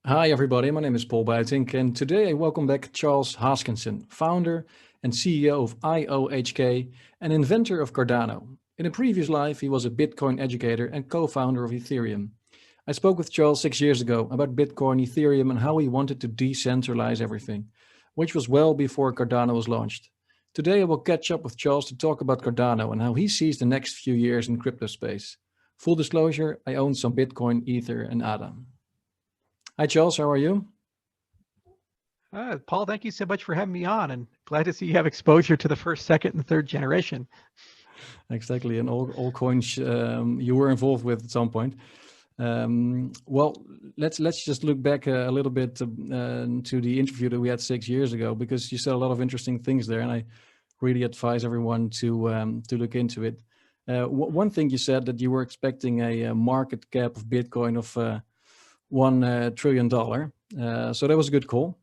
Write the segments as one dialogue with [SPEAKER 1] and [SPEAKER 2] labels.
[SPEAKER 1] Hi, everybody. My name is Paul Buitink, and today I welcome back Charles Hoskinson, founder and CEO of IOHK and inventor of Cardano. In a previous life, he was a Bitcoin educator and co-founder of Ethereum. I spoke with Charles 6 years ago about Bitcoin, Ethereum, and how he wanted to decentralize everything, which was well before Cardano was launched. Today, I will catch up with Charles to talk about Cardano and how he sees the next few years in crypto space. Full disclosure, I own some Bitcoin, Ether, and ADA. Hi, Charles. How are you?
[SPEAKER 2] Paul, thank you so much for having me on, and glad to see you have exposure to the first, second, and third generation.
[SPEAKER 1] Exactly, and all coins you were involved with at some point. Well, let's just look back a little bit to the interview that we had 6 years ago, because you said a lot of interesting things there, and I really advise everyone to look into it. One thing you said that you were expecting a market cap of Bitcoin of $1 trillion. So that was a good call.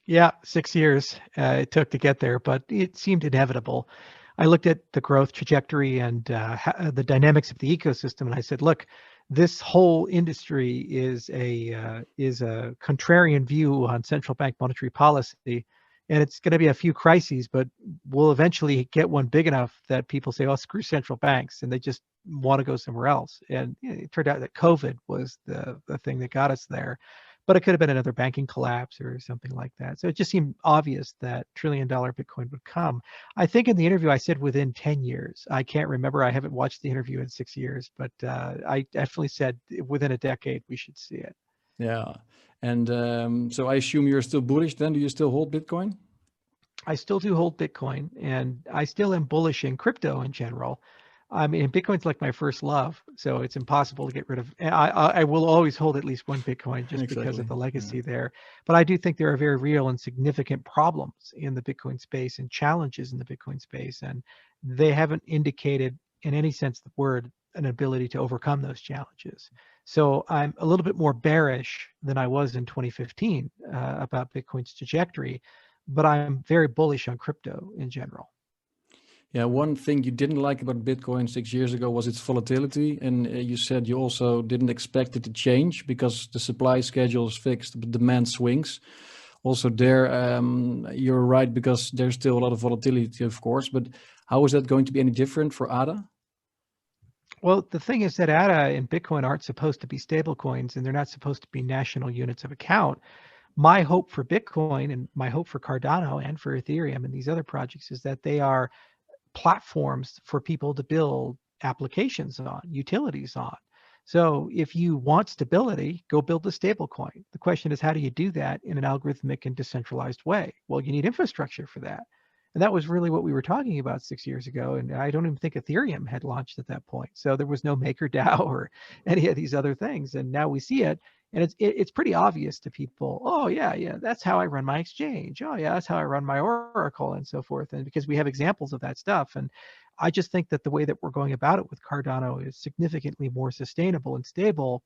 [SPEAKER 2] Yeah, 6 years it took to get there, but it seemed inevitable. I looked at the growth trajectory and the dynamics of the ecosystem, and I said, look, this whole industry is a contrarian view on central bank monetary policy, and it's going to be a few crises, but we'll eventually get one big enough that people say, oh, screw central banks, and they just want to go somewhere else. And it turned out that COVID was the thing that got us there. But it could have been another banking collapse or something like that. So it just seemed obvious that trillion-dollar Bitcoin would come. I think in the interview I said within 10 years. I can't remember. I haven't watched the interview in 6 years, but I definitely said within a decade we should see it.
[SPEAKER 1] Yeah. And so I assume you're still bullish then. Do you still hold Bitcoin?
[SPEAKER 2] I still do hold Bitcoin, and I still am bullish in crypto in general. I mean, Bitcoin's like my first love, so it's impossible to get rid of. I will always hold at least one Bitcoin just because of
[SPEAKER 1] Exactly.
[SPEAKER 2] the
[SPEAKER 1] Yeah.
[SPEAKER 2] legacy there. But I do think there are very real and significant problems in the Bitcoin space and challenges in the Bitcoin space, and they haven't indicated in any sense of the word an ability to overcome those challenges. So I'm a little bit more bearish than I was in 2015 about Bitcoin's trajectory, but I'm very bullish on crypto in general.
[SPEAKER 1] Yeah, one thing you didn't like about Bitcoin 6 years ago was its volatility. And you said you also didn't expect it to change because the supply schedule is fixed, but demand swings. Also there, you're right, because there's still a lot of volatility, of course. But how is that going to be any different for ADA?
[SPEAKER 2] Well, the thing is that ADA and Bitcoin aren't supposed to be stable coins, and they're not supposed to be national units of account. My hope for Bitcoin and my hope for Cardano and for Ethereum and these other projects is that they are platforms for people to build applications on, utilities on. So if you want stability, go build a stable coin. The question is, how do you do that in an algorithmic and decentralized way? Well, you need infrastructure for that. And that was really what we were talking about 6 years ago. And I don't even think Ethereum had launched at that point. So there was no MakerDAO or any of these other things. And now we see it. And it's pretty obvious to people. Oh yeah, that's how I run my exchange. Oh yeah, that's how I run my Oracle and so forth. And because we have examples of that stuff, and I just think that the way that we're going about it with Cardano is significantly more sustainable and stable.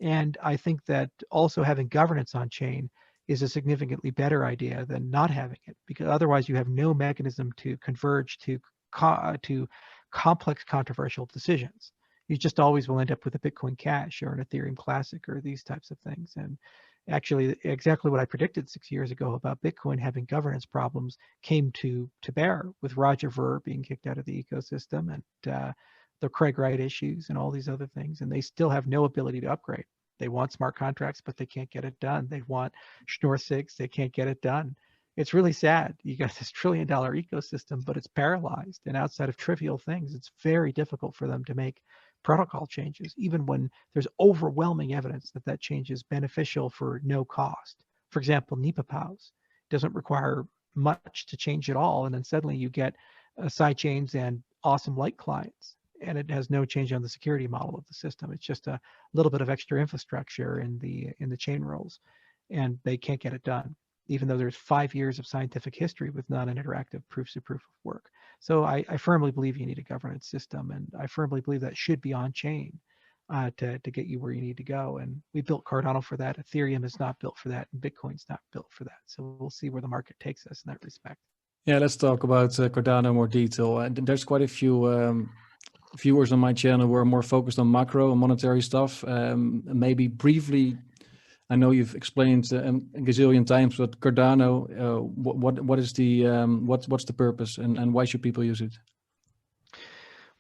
[SPEAKER 2] And I think that also having governance on chain is a significantly better idea than not having it, because otherwise you have no mechanism to converge to complex controversial decisions. You just always will end up with a Bitcoin Cash or an Ethereum Classic or these types of things. And actually, exactly what I predicted 6 years ago about Bitcoin having governance problems came to bear with Roger Ver being kicked out of the ecosystem and the Craig Wright issues and all these other things. And they still have no ability to upgrade. They want smart contracts, but they can't get it done. They want Schnorr SIGs, they can't get it done. It's really sad. You got this trillion-dollar ecosystem, but it's paralyzed. And outside of trivial things, it's very difficult for them to make protocol changes, even when there's overwhelming evidence that that change is beneficial for no cost. For example, NEPA POWs doesn't require much to change at all, and then suddenly you get side chains and awesome light clients, and it has no change on the security model of the system. It's just a little bit of extra infrastructure in the chain rules, and they can't get it done, even though there's 5 years of scientific history with non-interactive proofs of proof of work. So I firmly believe you need a governance system, and I firmly believe that should be on chain to get you where you need to go. And we built Cardano for that. Ethereum is not built for that, and Bitcoin's not built for that. So we'll see where the market takes us in that respect.
[SPEAKER 1] Yeah, let's talk about Cardano in more detail. There's quite a few viewers on my channel who are more focused on macro and monetary stuff. Maybe briefly I know you've explained a gazillion times, but Cardano, what is the what's the purpose, and why should people use it?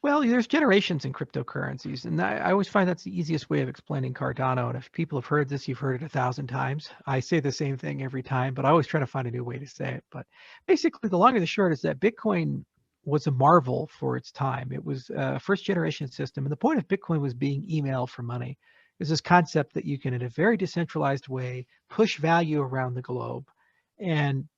[SPEAKER 2] Well, there's generations in cryptocurrencies, and I always find that's the easiest way of explaining Cardano. And if people have heard this, you've heard it 1,000 times. I say the same thing every time, but I always try to find a new way to say it. But basically, the long and the short is that Bitcoin was a marvel for its time. It was a first generation system. And the point of Bitcoin was being email for money. There's this concept that you can, in a very decentralized way, push value around the globe. And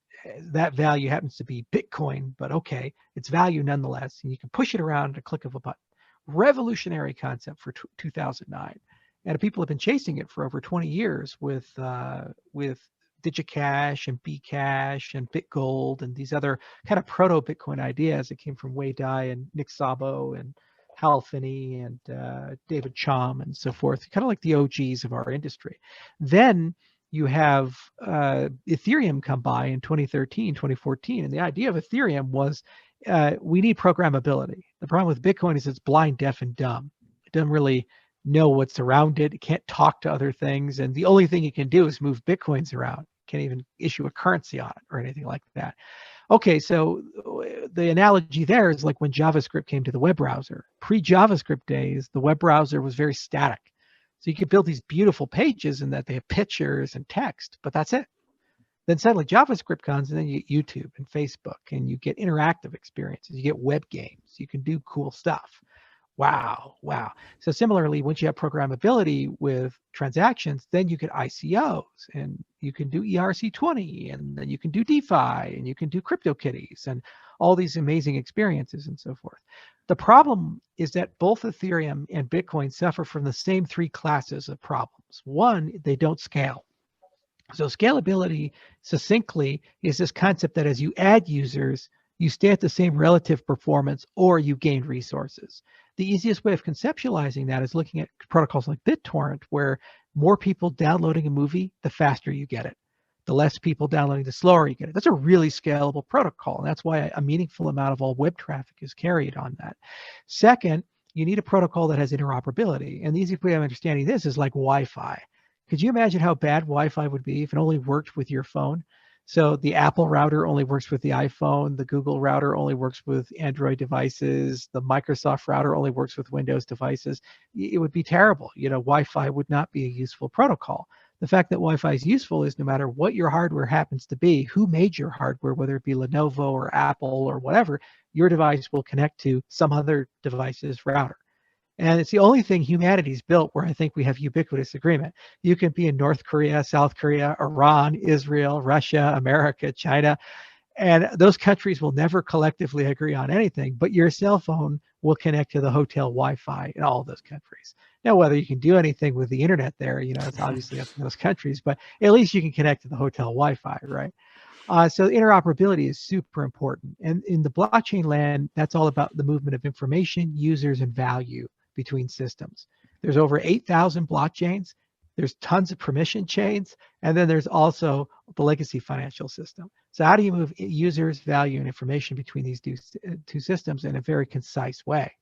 [SPEAKER 2] that value happens to be Bitcoin, but okay, it's value nonetheless. And you can push it around at a click of a button. Revolutionary concept for 2009. And people have been chasing it for over 20 years with DigiCash and Bcash and BitGold and these other kind of proto-Bitcoin ideas that came from Wei Dai and Nick Szabo and Hal Finney and David Chaum and so forth, kind of like the OGs of our industry. Then you have Ethereum come by in 2013, 2014, and the idea of Ethereum was we need programmability. The problem with Bitcoin is it's blind, deaf, and dumb. It doesn't really know what's around it. It can't talk to other things, and the only thing it can do is move Bitcoins around. It can't even issue a currency on it or anything like that. Okay, so the analogy there is like when JavaScript came to the web browser. Pre-JavaScript days, the web browser was very static. So you could build these beautiful pages in that they have pictures and text, but that's it. Then suddenly JavaScript comes, and then you get YouTube and Facebook, and you get interactive experiences. You get web games. You can do cool stuff. Wow. So similarly, once you have programmability with transactions, then you get ICOs, and you can do ERC20, and then you can do DeFi, and you can do CryptoKitties, and all these amazing experiences and so forth. The problem is that both Ethereum and Bitcoin suffer from the same three classes of problems. One, they don't scale. So scalability, succinctly, is this concept that as you add users, you stay at the same relative performance or you gain resources. The easiest way of conceptualizing that is looking at protocols like BitTorrent, where more people downloading a movie, the faster you get it. The less people downloading, the slower you get it. That's a really scalable protocol, and that's why a meaningful amount of all web traffic is carried on that. Second, you need a protocol that has interoperability, and the easiest way of understanding this is like Wi-Fi. Could you imagine how bad Wi-Fi would be if it only worked with your phone? So the Apple router only works with the iPhone, the Google router only works with Android devices, the Microsoft router only works with Windows devices. It would be terrible. Wi-Fi would not be a useful protocol. The fact that Wi-Fi is useful is no matter what your hardware happens to be, who made your hardware, whether it be Lenovo or Apple or whatever, your device will connect to some other device's router. And it's the only thing humanity's built where I think we have ubiquitous agreement. You can be in North Korea, South Korea, Iran, Israel, Russia, America, China, and those countries will never collectively agree on anything, but your cell phone will connect to the hotel Wi-Fi in all of those countries. Now, whether you can do anything with the internet there, it's obviously up to those countries, but at least you can connect to the hotel Wi-Fi, right? So interoperability is super important. And in the blockchain land, that's all about the movement of information, users, and value between systems. There's over 8,000 blockchains. There's tons of permission chains. And then there's also the legacy financial system. So how do you move users, value, and information between these two systems in a very concise way?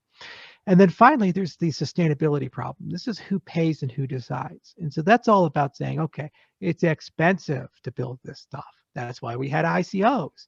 [SPEAKER 2] And then finally, there's the sustainability problem. This is who pays and who decides. And so that's all about saying, okay, it's expensive to build this stuff. That's why we had ICOs.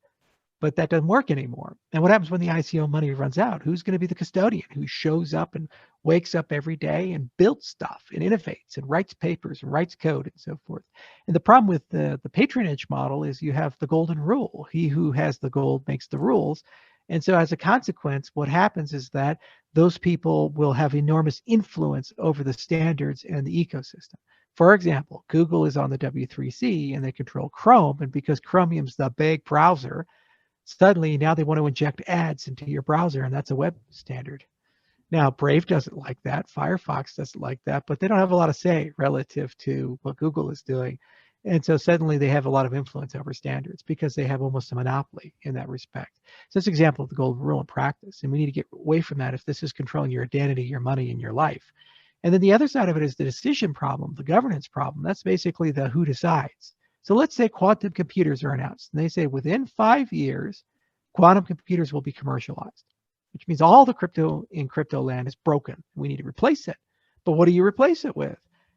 [SPEAKER 2] But that doesn't work anymore. And what happens when the ICO money runs out? Who's going to be the custodian who shows up and wakes up every day and builds stuff and innovates and writes papers and writes code and so forth? And the problem with the patronage model is you have the golden rule. He who has the gold makes the rules. And so as a consequence, what happens is that those people will have enormous influence over the standards and the ecosystem. For example, Google is on the W3C and they control Chrome. And because Chromium's the big browser, suddenly now they want to inject ads into your browser, and that's a web standard. Now, Brave doesn't like that. Firefox doesn't like that, but they don't have a lot of say relative to what Google is doing. And so suddenly they have a lot of influence over standards because they have almost a monopoly in that respect. So that's an example of the golden rule in practice. And we need to get away from that if this is controlling your identity, your money, and your life. And then the other side of it is the decision problem, the governance problem. That's basically the who decides. So let's say quantum computers are announced, and they say within 5 years, quantum computers will be commercialized, which means all the crypto in crypto land is broken. We need to replace it. But what do you replace it with?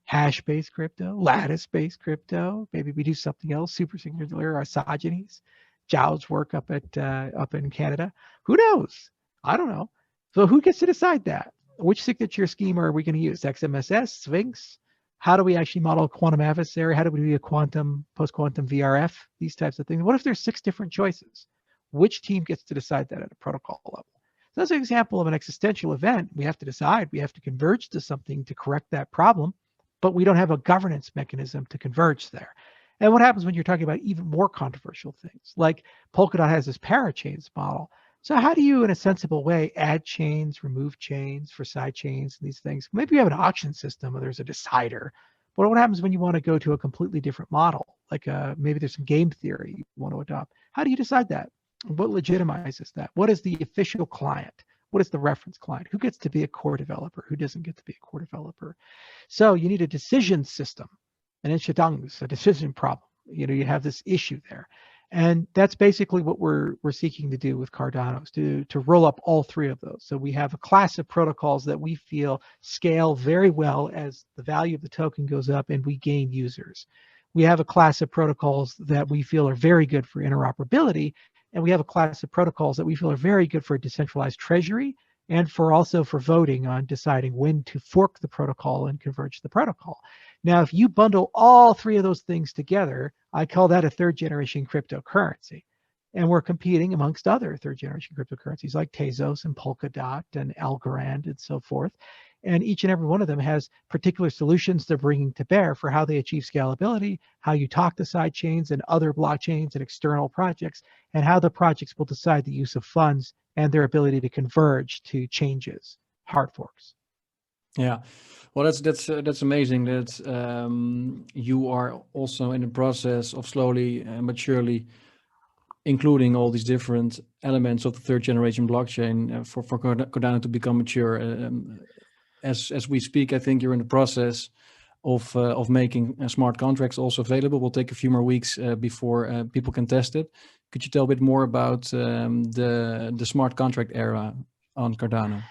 [SPEAKER 2] hash-based crypto, lattice-based crypto. Maybe we do something else, supersingular isogenies. Zhao's work up in Canada. Who knows? I don't know. So who gets to decide that? Which signature scheme are we going to use? XMSS, Sphinx? How do we actually model a quantum adversary? How do we do a quantum, post-quantum VRF? These types of things. What if there's 6 different choices? Which team gets to decide that at a protocol level? So that's an example of an existential event. We have to decide. We have to converge to something to correct that problem, but we don't have a governance mechanism to converge there. And what happens when you're talking about even more controversial things? Like Polkadot has this parachains model. So how do you, in a sensible way, add chains, remove chains for side chains and these things? Maybe you have an auction system or there's a decider. But what happens when you want to go to a completely different model? Like maybe there's some game theory you want to adopt. How do you decide that? What legitimizes that? What is the official client? What is the reference client? Who gets to be a core developer? Who doesn't get to be a core developer? So you need a decision system, an a decision problem. You have this issue there. And that's basically what we're seeking to do with Cardano, is to roll up all 3 of those. So we have a class of protocols that we feel scale very well as the value of the token goes up and we gain users. We have a class of protocols that we feel are very good for interoperability. And we have a class of protocols that we feel are very good for a decentralized treasury and also for voting on deciding when to fork the protocol and converge the protocol. Now, if you bundle all 3 of those things together, I call that a 3rd generation cryptocurrency. And we're competing amongst other 3rd generation cryptocurrencies like Tezos and Polkadot and Algorand and so forth. And each and every one of them has particular solutions they're bringing to bear for how they achieve scalability, how you talk to side chains and other blockchains and external projects, and how the projects will decide the use of funds and their ability to converge to changes, hard forks.
[SPEAKER 1] Yeah, well, that's amazing that you are also in the process of slowly and maturely including all these different elements of the 3rd generation blockchain for Cardano to become mature. As we speak, I think you're in the process of making smart contracts also available. Will take a few more weeks before people can test it. Could you tell a bit more about the smart contract era on Cardano?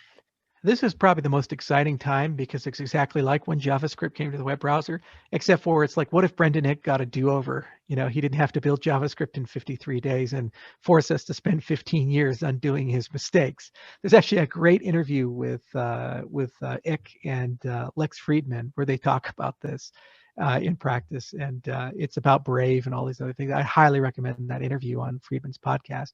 [SPEAKER 2] This is probably the most exciting time because it's exactly like when JavaScript came to the web browser, except for it's like, what if Brendan Hick got a do-over? He didn't have to build JavaScript in 53 days and force us to spend 15 years undoing his mistakes. There's actually a great interview with Ick and Lex Friedman where they talk about this in practice, and it's about Brave and all these other things. I highly recommend that interview on Friedman's podcast.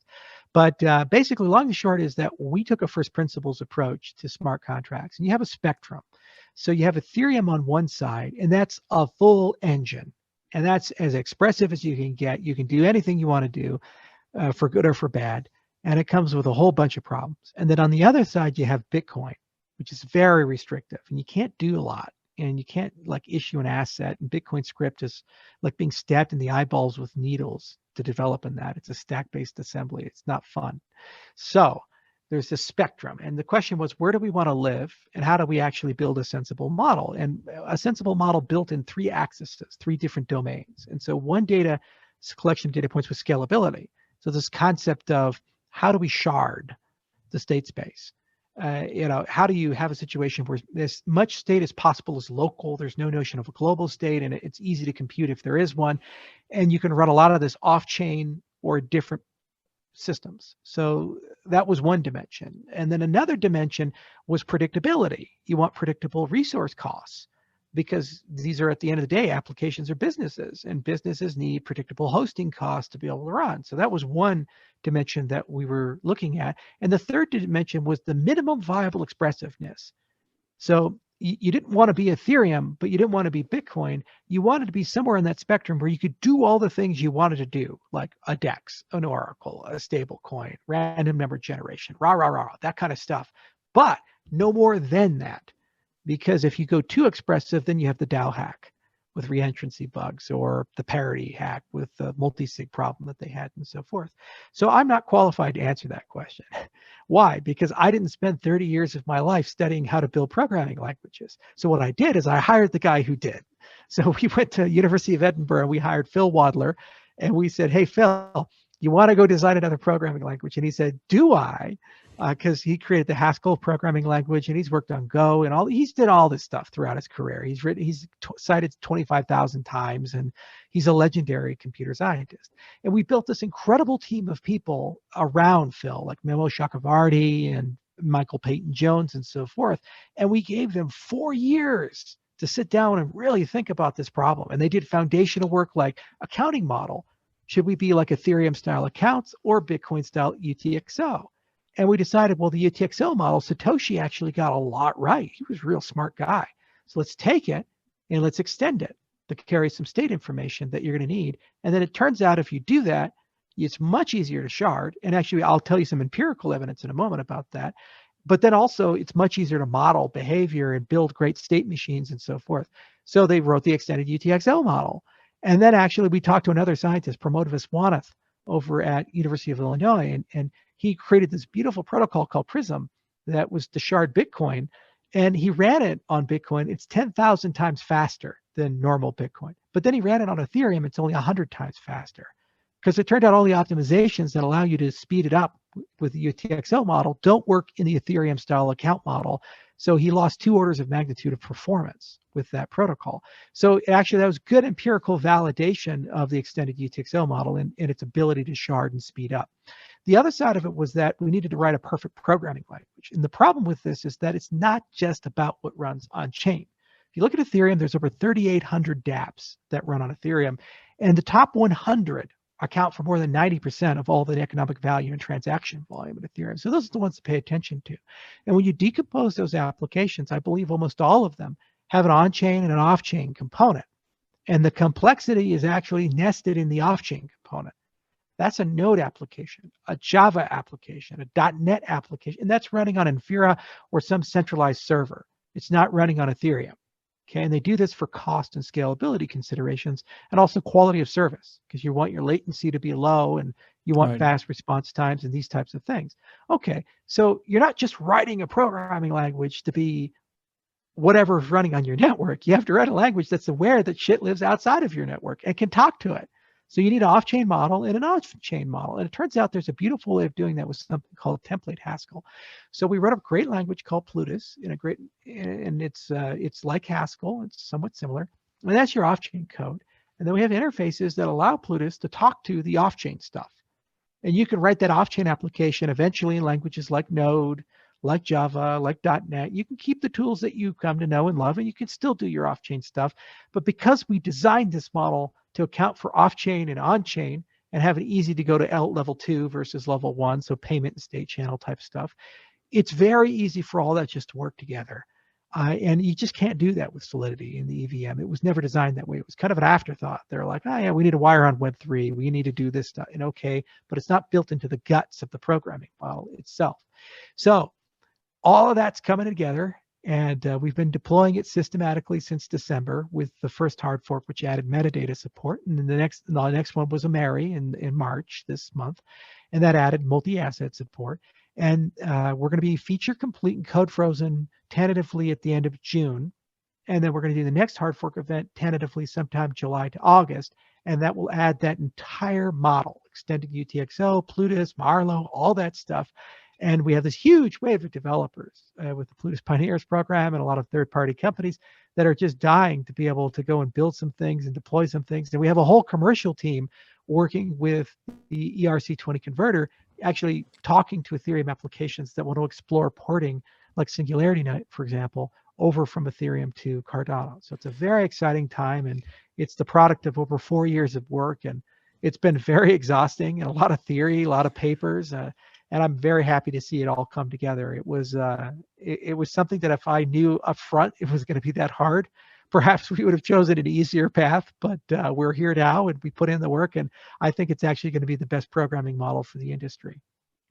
[SPEAKER 2] But basically, long and short is that we took a first principles approach to smart contracts, and you have a spectrum. So you have Ethereum on one side, and that's a full engine, and that's as expressive as you can get. You can do anything you want to do for good or for bad, and it comes with a whole bunch of problems. And then on the other side, you have Bitcoin, which is very restrictive, and you can't do a lot. And you can't like issue an asset, and Bitcoin script is like being stabbed in the eyeballs with needles to develop in that. It's a stack-based assembly. It's not fun. So there's this spectrum. And the question was, where do we want to live and how do we actually build a sensible model? And a sensible model built in 3 axes, 3 different domains. And so one collection of data points was scalability. So this concept of how do we shard the state space? How do you have a situation where as much state as possible is local? There's no notion of a global state, and it's easy to compute if there is one. And you can run a lot of this off-chain or different systems. So that was one dimension. And then another dimension was predictability. You want predictable resource costs because these are, at the end of the day, applications are businesses, and businesses need predictable hosting costs to be able to run. So that was one dimension that we were looking at. And the third dimension was the minimum viable expressiveness. So you didn't want to be Ethereum, but you didn't want to be Bitcoin. You wanted to be somewhere in that spectrum where you could do all the things you wanted to do, like a DEX, an Oracle, a stable coin, random number generation, that kind of stuff. But no more than that. Because if you go too expressive, then you have the DAO hack with reentrancy bugs, or the parity hack with the multi-sig problem that they had, and so forth. So I'm not qualified to answer that question. Why? Because I didn't spend 30 years of my life studying how to build programming languages. So what I did is I hired the guy who did. So we went to University of Edinburgh and we hired Phil Wadler, and we said, hey, Phil, you want to go design another programming language? And he said, do I? Because he created the Haskell programming language, and he's worked on Go and all. He's did all this stuff throughout his career. He's cited 25,000 times, and he's a legendary computer scientist. And we built this incredible team of people around Phil, like Memo Chakravarty and Michael Peyton Jones and so forth. And we gave them 4 years to sit down and really think about this problem. And they did foundational work like accounting model. Should we be like Ethereum style accounts or Bitcoin style UTXO? And we decided, well, the UTXO model, Satoshi actually got a lot right. He was a real smart guy. So let's take it and let's extend it to carry some state information that you're going to need. And then it turns out if you do that, it's much easier to shard. And actually, I'll tell you some empirical evidence in a moment about that. But then also, it's much easier to model behavior and build great state machines and so forth. So they wrote the extended UTXO model. And then actually, we talked to another scientist, Pramod Viswanath, over at University of Illinois, and he created this beautiful protocol called Prism that was to shard Bitcoin, and he ran it on Bitcoin. It's 10,000 times faster than normal Bitcoin. But then he ran it on Ethereum. It's only 100 times faster, because it turned out all the optimizations that allow you to speed it up with the UTXO model don't work in the Ethereum style account model. So he lost 2 orders of magnitude of performance with that protocol. So actually, that was good empirical validation of the extended UTXO model and its ability to shard and speed up. The other side of it was that we needed to write a perfect programming language. And the problem with this is that it's not just about what runs on chain. If you look at Ethereum, there's over 3,800 dApps that run on Ethereum, and the top 100 account for more than 90% of all the economic value and transaction volume in Ethereum. So those are the ones to pay attention to. And when you decompose those applications, I believe almost all of them have an on-chain and an off-chain component. And the complexity is actually nested in the off-chain component. That's a Node application, a Java application, a .NET application, and that's running on Infura or some centralized server. It's not running on Ethereum. Okay, and they do this for cost and scalability considerations, and also quality of service, because you want your latency to be low and you want fast response times and these types of things. Okay, so you're not just writing a programming language to be whatever's running on your network. You have to write a language that's aware that shit lives outside of your network and can talk to it. So you need an off-chain model and an on-chain model. And it turns out there's a beautiful way of doing that with something called template Haskell. So we wrote a great language called Plutus, and it's like Haskell. It's somewhat similar. And that's your off-chain code. And then we have interfaces that allow Plutus to talk to the off-chain stuff. And you can write that off-chain application eventually in languages like Node, like Java, like .NET. You can keep the tools that you come to know and love, and you can still do your off-chain stuff. But because we designed this model to account for off-chain and on-chain and have it easy to go to level 2 versus level 1, so payment and state channel type stuff, it's very easy for all that just to work together. And you just can't do that with Solidity in the EVM. It was never designed that way. It was kind of an afterthought. They're like, oh yeah, we need a wire on Web3. We need to do this stuff. And okay, but it's not built into the guts of the programming model itself. So all of that's coming together. And we've been deploying it systematically since December with the first hard fork, which added metadata support. And then the next one was a Mary in March this month, and that added multi-asset support. And we're going to be feature complete and code frozen tentatively at the end of June. And then we're going to do the next hard fork event tentatively sometime July to August. And that will add that entire model, extended UTXO, Plutus, Marlowe, all that stuff. And we have this huge wave of developers with the Plutus Pioneers program and a lot of third-party companies that are just dying to be able to go and build some things and deploy some things. And we have a whole commercial team working with the ERC20 converter, actually talking to Ethereum applications that want to explore porting, like Singularity Night, for example, over from Ethereum to Cardano. So it's a very exciting time, and it's the product of over 4 years of work. And it's been very exhausting and a lot of theory, a lot of papers. And I'm very happy to see it all come together. It was something that if I knew up front it was going to be that hard, perhaps we would have chosen an easier path. But we're here now, and we put in the work, and I think it's actually going to be the best programming model for the industry.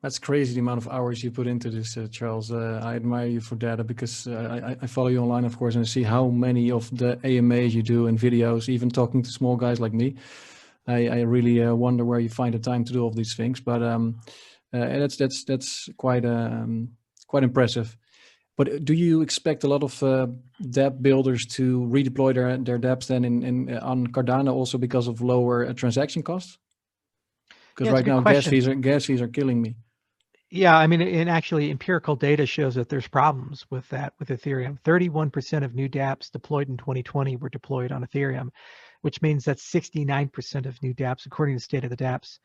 [SPEAKER 1] That's crazy, the amount of hours you put into this, Charles. I admire you for that, because I follow you online, of course, and I see how many of the AMAs you do and videos, even talking to small guys like me. I really wonder where you find the time to do all these things. But that's quite impressive. But do you expect a lot of dApp builders to redeploy their dApps then on Cardano also because of lower transaction costs? Because
[SPEAKER 2] Yeah, it's a
[SPEAKER 1] right
[SPEAKER 2] good
[SPEAKER 1] now
[SPEAKER 2] question.
[SPEAKER 1] gas fees are killing me.
[SPEAKER 2] Yeah, I mean, and actually empirical data shows that there's problems with that with Ethereum. 31% of new dApps deployed in 2020 were deployed on Ethereum, which means that 69% of new dApps, according to the state of the dApps,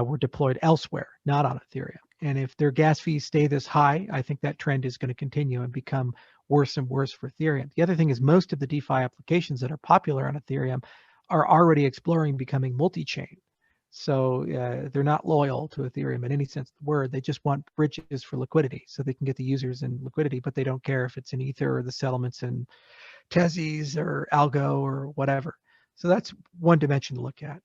[SPEAKER 2] were deployed elsewhere, not on Ethereum. And if their gas fees stay this high, I think that trend is going to continue and become worse and worse for Ethereum. The other thing is most of the DeFi applications that are popular on Ethereum are already exploring becoming multi-chain. So they're not loyal to Ethereum in any sense of the word. They just want bridges for liquidity so they can get the users in liquidity, but they don't care if it's in Ether or the settlements in Tezos or Algo or whatever. So that's one dimension to look at.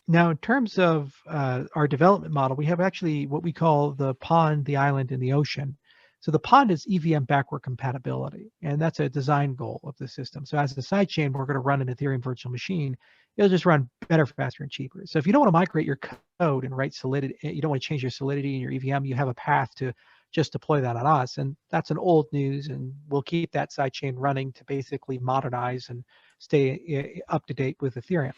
[SPEAKER 2] Now, in terms of our development model, we have actually what we call the pond, the island, and the ocean. So the pond is EVM backward compatibility, and that's a design goal of the system. So as a sidechain, we're going to run an Ethereum virtual machine. It'll just run better, faster, and cheaper. So if you don't want to migrate your code and write Solidity, you don't want to change your Solidity in your EVM, you have a path to just deploy that on us. And that's an old news, and we'll keep that sidechain running to basically modernize and stay up to date with Ethereum.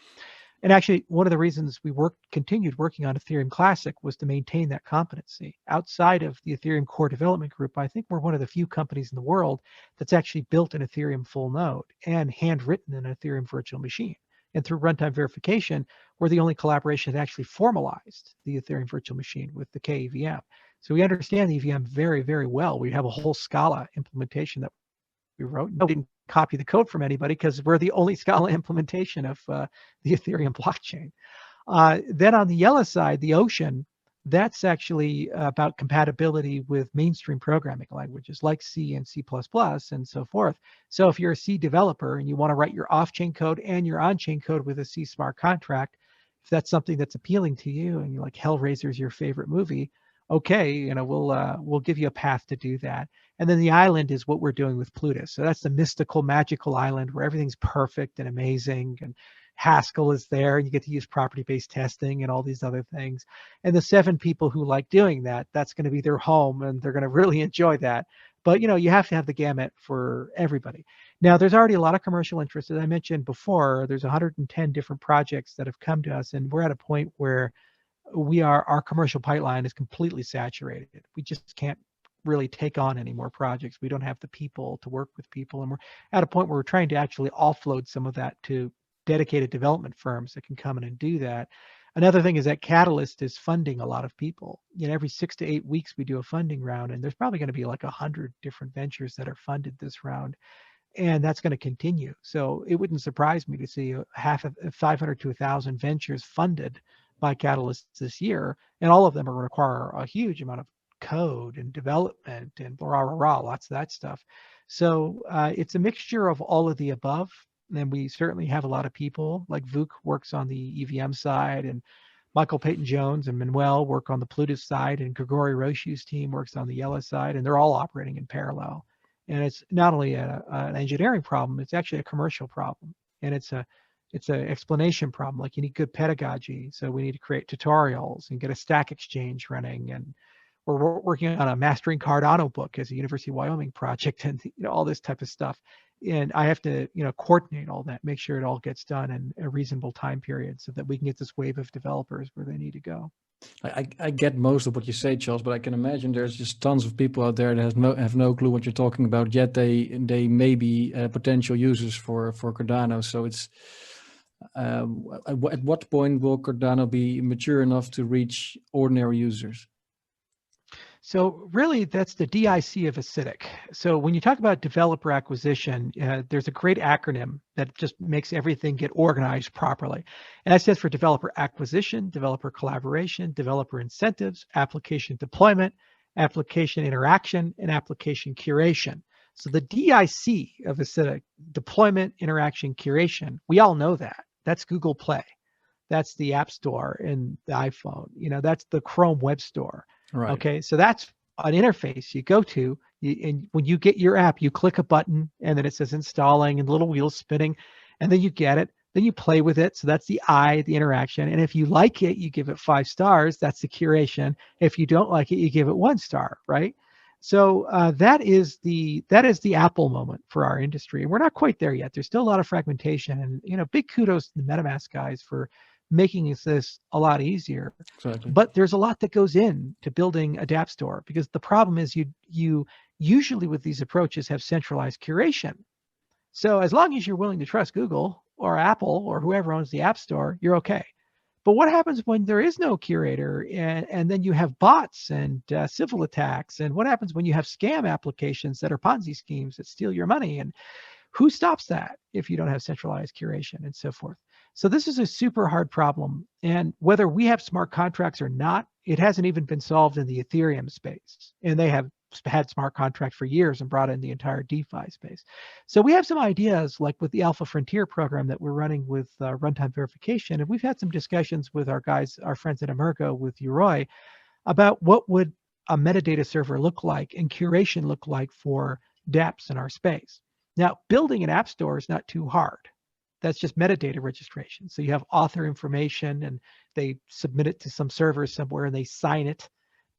[SPEAKER 2] And actually, one of the reasons we continued working on Ethereum Classic was to maintain that competency. Outside of the Ethereum core development group, I think we're one of the few companies in the world that's actually built an Ethereum full node and handwritten an Ethereum virtual machine. And through runtime verification, we're the only collaboration that actually formalized the Ethereum virtual machine with the KEVM. So we understand the EVM very, very well. We have a whole Scala implementation that we wrote. We didn't copy the code from anybody because we're the only Scala implementation of the Ethereum blockchain. Then on the yellow side, the ocean, that's actually about compatibility with mainstream programming languages like C and C++ and so forth. So if you're a C developer and you want to write your off-chain code and your on-chain code with a C smart contract, if that's something that's appealing to you and you're like Hellraiser's your favorite movie, okay, we'll give you a path to do that. And then the island is what we're doing with Plutus. So that's the mystical, magical island where everything's perfect and amazing, and Haskell is there, and you get to use property-based testing and all these other things. And the 7 people who like doing that, that's going to be their home, and they're going to really enjoy that. But you have to have the gamut for everybody. Now, there's already a lot of commercial interest. As I mentioned before, there's 110 different projects that have come to us, and we're at a point where our commercial pipeline is completely saturated. We just can't really take on any more projects. We don't have the people to work with people, and we're at a point where we're trying to actually offload some of that to dedicated development firms that can come in and do that. Another thing is that Catalyst is funding a lot of people. Every 6 to 8 weeks we do a funding round, and there's probably going to be like 100 different ventures that are funded this round, and that's going to continue. So it wouldn't surprise me to see 500 to 1,000 ventures funded by Catalyst this year, and all of them are going to require a huge amount of code and development and lots of that stuff. So it's a mixture of all of the above. And we certainly have a lot of people like Vuk works on the EVM side, and Michael Peyton Jones and Manuel work on the Plutus side, and Grigori Roshu's team works on the Yellow side, and they're all operating in parallel. And it's not only an engineering problem, it's actually a commercial problem. And it's an explanation problem. Like, you need good pedagogy. So we need to create tutorials and get a stack exchange running. And we're working on a mastering Cardano book as a University of Wyoming project, and all this type of stuff. And I have to coordinate all that, make sure it all gets done in a reasonable time period so that we can get this wave of developers where they need to go.
[SPEAKER 1] I get most of what you say, Charles, but I can imagine there's just tons of people out there that have no clue what you're talking about, yet they may be potential users for Cardano. So it's at what point will Cardano be mature enough to reach ordinary users?
[SPEAKER 2] So really, that's the DIC of acidic. So when you talk about developer acquisition, there's a great acronym that just makes everything get organized properly. And that stands for developer acquisition, developer collaboration, developer incentives, application deployment, application interaction, and application curation. So the DIC of acidic, deployment, interaction, curation, we all know that. That's Google Play. That's the App Store in the iPhone. That's the Chrome Web Store.
[SPEAKER 1] Right.
[SPEAKER 2] Okay, so that's an interface you go to, and when you get your app, you click a button, and then it says installing and little wheels spinning, and then you get it. Then you play with it. So that's the interaction. And if you like it, you give it 5 stars. That's the curation. If you don't like it, you give it 1 star, right? So that is the Apple moment for our industry. And we're not quite there yet. There's still a lot of fragmentation. And big kudos to the MetaMask guys for making this a lot easier.
[SPEAKER 1] Exactly.
[SPEAKER 2] But there's a lot that goes in to building a dApp store, because the problem is you usually with these approaches have centralized curation. So as long as you're willing to trust Google or Apple or whoever owns the App Store, you're okay. But what happens when there is no curator, and then you have bots and civil attacks? And what happens when you have scam applications that are Ponzi schemes that steal your money? And who stops that if you don't have centralized curation and so forth? So this is a super hard problem. And whether we have smart contracts or not, it hasn't even been solved in the Ethereum space. And they have had smart contracts for years and brought in the entire DeFi space. So we have some ideas, like with the Alpha Frontier program that we're running with runtime verification. And we've had some discussions with our friends at Emergo with Uroi, about what would a metadata server look like and curation look like for dApps in our space. Now, building an app store is not too hard. That's just metadata registration. So you have author information and they submit it to some server somewhere and they sign it.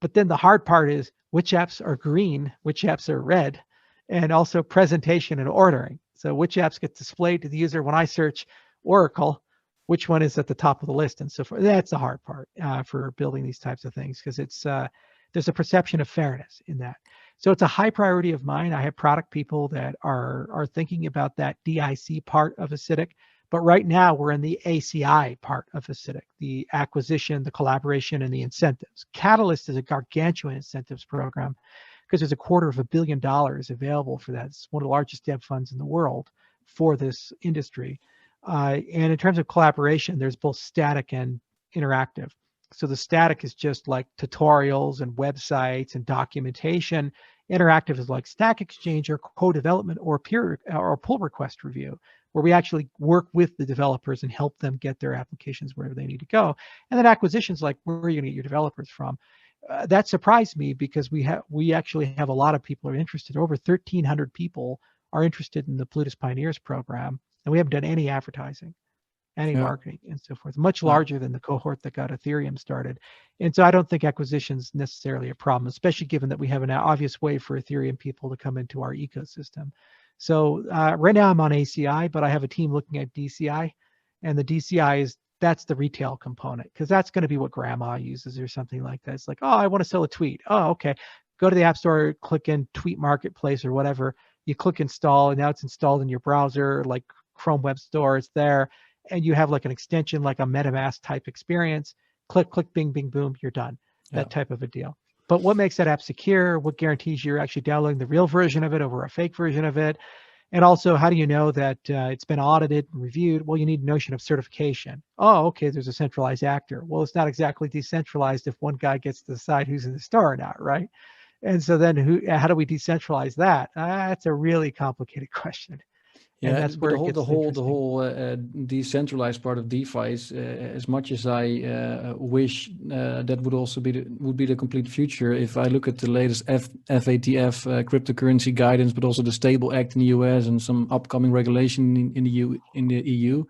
[SPEAKER 2] But then the hard part is which apps are green, which apps are red, and also presentation and ordering. So which apps get displayed to the user when I search Oracle, which one is at the top of the list and so forth. That's the hard part for building these types of things, because it's there's a perception of fairness in that. So it's a high priority of mine. I have product people that are thinking about that DIC part of Acidic, but right now we're in the ACI part of Acidic, the acquisition, the collaboration, and the incentives. Catalyst is a gargantuan incentives program because there's $250 million available for that. It's one of the largest dev funds in the world for this industry. And in terms of collaboration, there's both static and interactive. So the static is just like tutorials and websites and documentation. Interactive is like Stack Exchange or co-development or peer or pull request review, where we actually work with the developers and help them get their applications wherever they need to go. And then acquisitions, like where are you going to get your developers from? That surprised me, because we actually have a lot of people who are interested. Over 1,300 people are interested in the Plutus Pioneers program, and we haven't done any advertising, any marketing and so forth, much larger than the cohort that got Ethereum started. And so I don't think acquisition is necessarily a problem, especially given that we have an obvious way for Ethereum people to come into our ecosystem. So right now I'm on ACI, but I have a team looking at DCI, and the DCI that's the retail component, because that's going to be what grandma uses or something like that. It's like, oh, I want to sell a tweet. Oh, okay. Go to the App Store, click in Tweet Marketplace or whatever. You click install, and now it's installed in your browser, like Chrome Web Store. It's there. And you have like an extension, like a MetaMask type experience. Click, click, bing, bing, boom, you're done. That type of a deal. But what makes that app secure? What guarantees you're actually downloading the real version of it over a fake version of it? And also, how do you know that it's been audited and reviewed? Well, you need notion of certification. Oh, okay, there's a centralized actor. Well, it's not exactly decentralized if one guy gets to decide who's in the store or not, right? And so then how do we decentralize that? That's a really complicated question.
[SPEAKER 1] Yeah,
[SPEAKER 2] and that's where
[SPEAKER 1] but
[SPEAKER 2] it gets
[SPEAKER 1] the whole decentralized part of DeFi is, as much as I wish that would also be the complete future. If I look at the latest FATF cryptocurrency guidance, but also the Stable Act in the US and some upcoming regulation in the EU,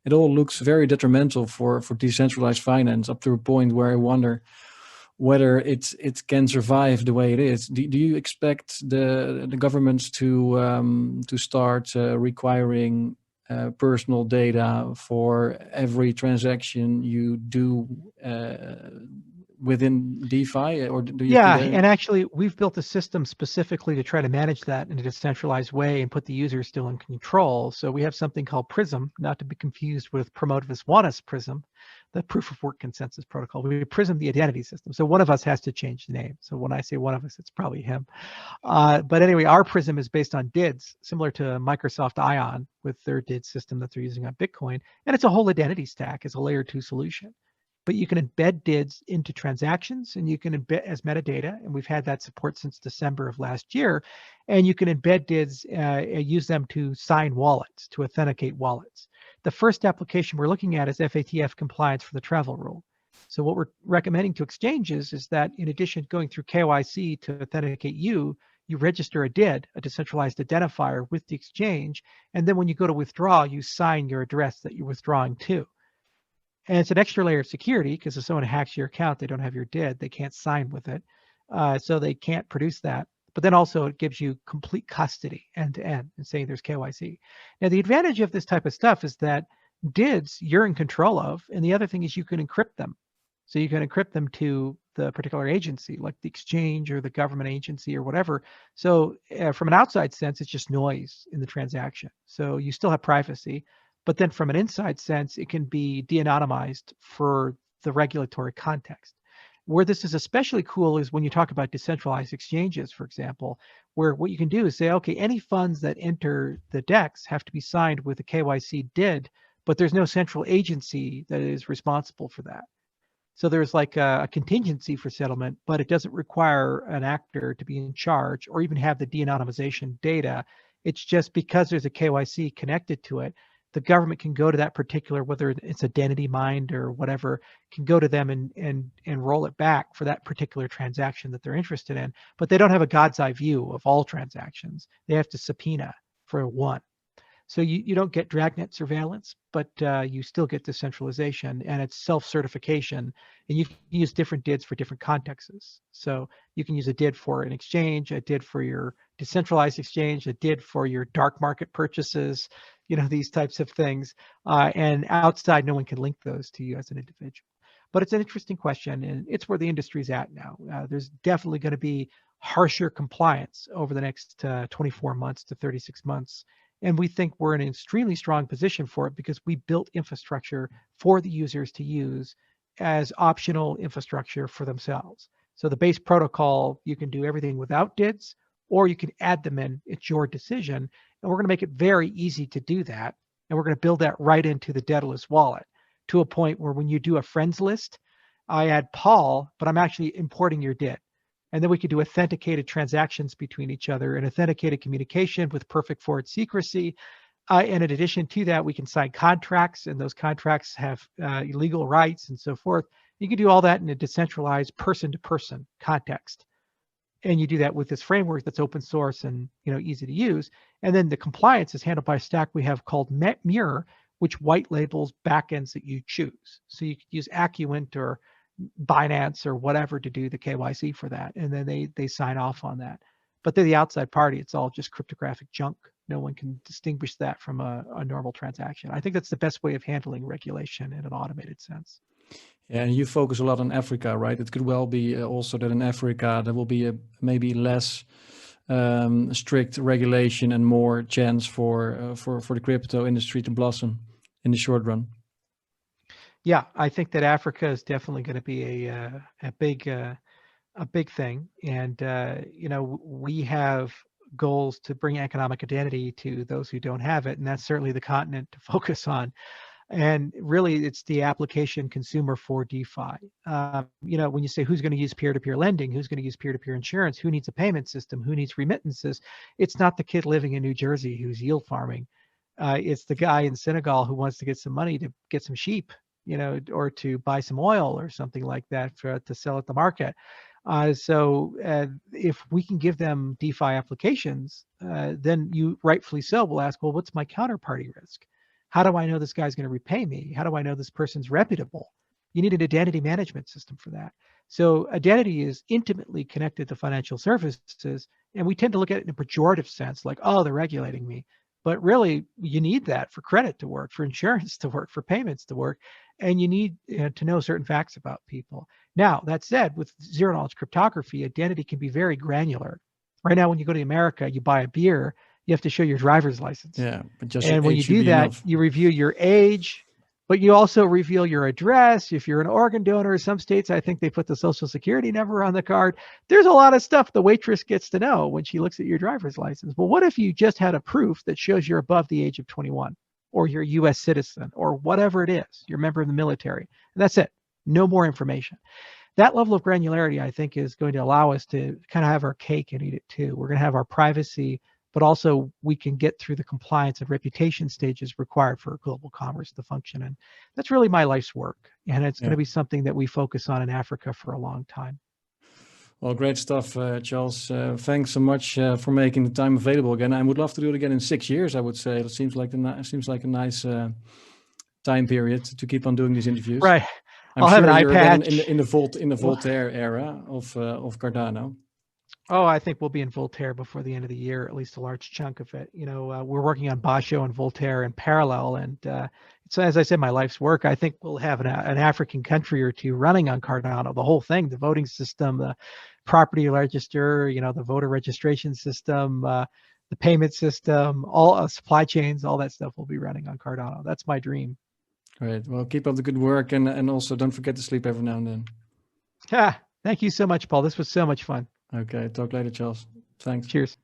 [SPEAKER 1] it all looks very detrimental for decentralized finance, up to a point where I wonder whether it can survive the way it is. Do you expect the governments to start requiring personal data for every transaction you do within DeFi, or do you think
[SPEAKER 2] and actually we've built a system specifically to try to manage that in a decentralized way and put the user still in control. So we have something called Prism, not to be confused with Promotivus Wanus Prism, the proof of work consensus protocol. We Prism the identity system. So one of us has to change the name. So when I say one of us, it's probably him. But anyway, our Prism is based on DIDs, similar to Microsoft Ion with their DID system that they're using on Bitcoin. And it's a whole identity stack as a layer 2 solution. But you can embed DIDs into transactions, and you can embed as metadata, and we've had that support since December of last year. And you can embed DIDs, use them to sign wallets, to authenticate wallets. The first application we're looking at is FATF compliance for the travel rule. So what we're recommending to exchanges is that in addition to going through KYC to authenticate you register a DID, a decentralized identifier, with the exchange, and then when you go to withdraw, you sign your address that you're withdrawing to. And it's an extra layer of security, because if someone hacks your account, they don't have your DID, they can't sign with it. So they can't produce that. But then also it gives you complete custody end to end, and saying there's KYC. Now the advantage of this type of stuff is that DIDs you're in control of, and the other thing is you can encrypt them. So you can encrypt them to the particular agency, like the exchange or the government agency or whatever. So from an outside sense, it's just noise in the transaction. So you still have privacy, but then from an inside sense, it can be de-anonymized for the regulatory context. Where this is especially cool is when you talk about decentralized exchanges, for example, where what you can do is say, okay, any funds that enter the DEX have to be signed with a KYC DID, but there's no central agency that is responsible for that. So there's like a contingency for settlement, but it doesn't require an actor to be in charge or even have the de-anonymization data. It's just because there's a KYC connected to it, the government can go to that particular, whether it's identity mined or whatever, can go to them and roll it back for that particular transaction that they're interested in. But they don't have a God's eye view of all transactions. They have to subpoena for one. So you don't get dragnet surveillance, but you still get decentralization, and it's self-certification, and you can use different DIDs for different contexts. So you can use a DID for an exchange, a DID for your decentralized exchange, a DID for your dark market purchases, these types of things. And outside, no one can link those to you as an individual. But it's an interesting question, and it's where the industry's at now. There's definitely going to be harsher compliance over the next 24 months to 36 months. And we think we're in an extremely strong position for it because we built infrastructure for the users to use as optional infrastructure for themselves. So the base protocol, you can do everything without DIDs, or you can add them in. It's your decision. And we're going to make it very easy to do that. And we're going to build that right into the Daedalus wallet to a point where when you do a friends list, I add Paul, but I'm actually importing your DID. And then we could do authenticated transactions between each other and authenticated communication with perfect forward secrecy. And in addition to that, we can sign contracts, and those contracts have legal rights and so forth. You can do all that in a decentralized person-to-person context. And you do that with this framework that's open source and easy to use. And then the compliance is handled by a stack we have called Mirror, which white labels backends that you choose. So you could use Acuant or Binance or whatever to do the KYC for that, and then they sign off on that. But they're the outside party. It's all just cryptographic junk. No one can distinguish that from a normal transaction. I think that's the best way of handling regulation in an automated sense.
[SPEAKER 1] Yeah, and you focus a lot on Africa, right? It could well be also that in Africa there will be maybe less strict regulation and more chance for the crypto industry to blossom in the short run.
[SPEAKER 2] Yeah, I think that Africa is definitely going to be a big thing, and we have goals to bring economic identity to those who don't have it, and that's certainly the continent to focus on. And really, it's the application consumer for DeFi. When you say who's going to use peer-to-peer lending, who's going to use peer-to-peer insurance, who needs a payment system, who needs remittances, it's not the kid living in New Jersey who's yield farming. It's the guy in Senegal who wants to get some money to get some sheep, or to buy some oil or something like that to sell at the market. So if we can give them DeFi applications, then you rightfully so will ask, well, what's my counterparty risk? How do I know this guy's going to repay me? How do I know this person's reputable? You need an identity management system for that. So identity is intimately connected to financial services, and we tend to look at it in a pejorative sense, like, oh, they're regulating me. But really, you need that for credit to work, for insurance to work, for payments to work, and you need to know certain facts about people. Now, that said, with zero-knowledge cryptography, identity can be very granular. Right now, when you go to America, you buy a beer, you have to show your driver's license.
[SPEAKER 1] Yeah, but just
[SPEAKER 2] and when you do that, you review your age, but you also reveal your address. If you're an organ donor, some states, I think they put the social security number on the card. There's a lot of stuff the waitress gets to know when she looks at your driver's license. Well, what if you just had a proof that shows you're above the age of 21, or you're a US citizen, or whatever it is, you're a member of the military, and that's it, no more information. That level of granularity, I think, is going to allow us to kind of have our cake and eat it too. We're going to have our privacy, but also we can get through the compliance and reputation stages required for global commerce to function. And that's really my life's work. And it's going to be something that we focus on in Africa for a long time.
[SPEAKER 1] Well, great stuff, Charles. Thanks so much for making the time available again. I would love to do it again in 6 years, I would say. It seems like a nice time period to keep on doing these interviews.
[SPEAKER 2] Right.
[SPEAKER 1] I'm
[SPEAKER 2] I'll
[SPEAKER 1] sure
[SPEAKER 2] have an
[SPEAKER 1] you're
[SPEAKER 2] iPad
[SPEAKER 1] in the Voltaire era of Cardano.
[SPEAKER 2] Oh, I think we'll be in Voltaire before the end of the year, at least a large chunk of it. We're working on Basho and Voltaire in parallel, and So as I said, my life's work, I think we'll have an African country or two running on Cardano, the whole thing, the voting system, the property register, the voter registration system, the payment system, all supply chains, all that stuff will be running on Cardano. That's my dream.
[SPEAKER 1] Great. Well, keep up the good work, and also don't forget to sleep every now and then.
[SPEAKER 2] Thank you so much, Paul. This was so much fun.
[SPEAKER 1] Okay, talk later, Charles. Thanks.
[SPEAKER 2] Cheers.